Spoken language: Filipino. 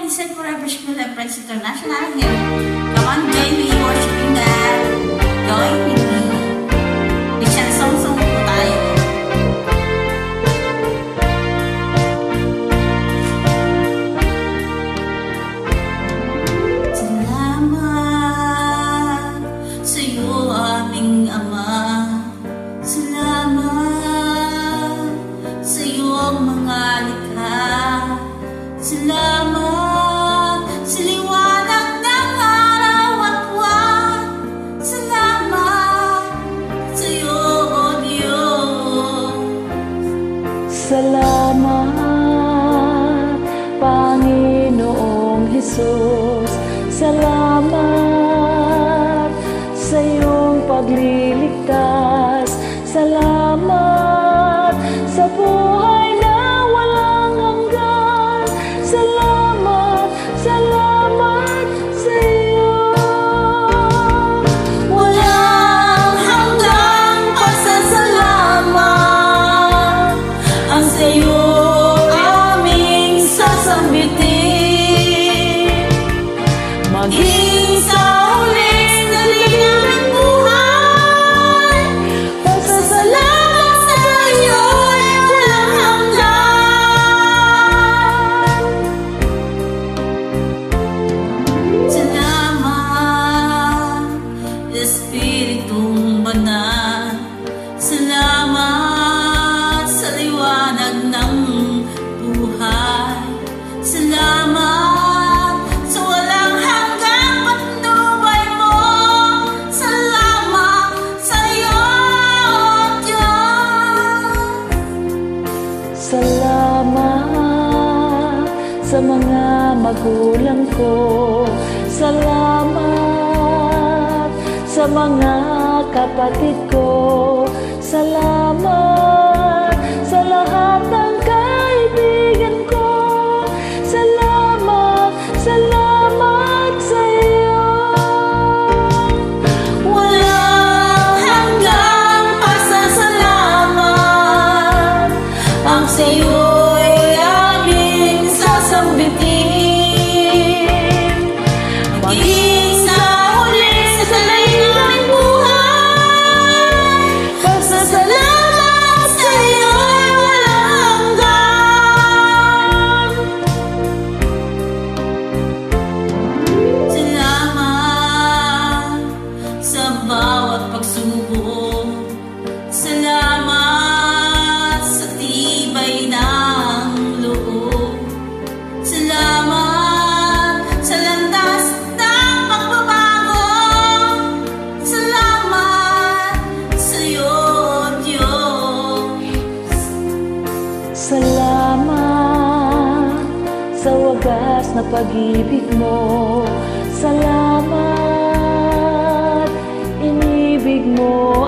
Vincent Forever School of Praise International here. Come on, join me worshiping God. Join with me. Isang song-song po tayo. Salamat sa iyo, aming Ama. Salamat sa iyong mga likha. Salamat sa liwanag ng araw at buwan. Salamat sa iyo, O Diyos. Salamat, Panginoong Hesus. Salamat sa iyong pagliligtas. Salamat sa buhay na walang hanggan. Salamat, salamat sa iyo. Walang hanggang pasasalamat ang sa iyo aming sasambitin. Maging sa huling dalig ng buhay, pasasalamat sa iyo'y walang hanggan. Salamat, Espiritong Banal. Salamat sa liwanag ng buhay. Salamat sa walang hanggang patnubay mo. Salamat sa iyo, Diyos. Salamat sa mga magulang ko. Salamat sa mga kapatid ko. Salamat sa lahat ng kaibigan ko. Salamat, salamat sa iyo. Walang hanggang pasasalamat ang sa iyo'y aming sasambitin. Maging sa huling salay ng buhay, pasasalamat sa iyo'y walang hanggan. Salamat sa bawat pagsubok. Salamat sa tibay ng loob. Salamat sa landas ng pagbabago. Salamat sa iyo, Diyos. Salamat sa wagas na pag-ibig mo. Salamat, inibig mo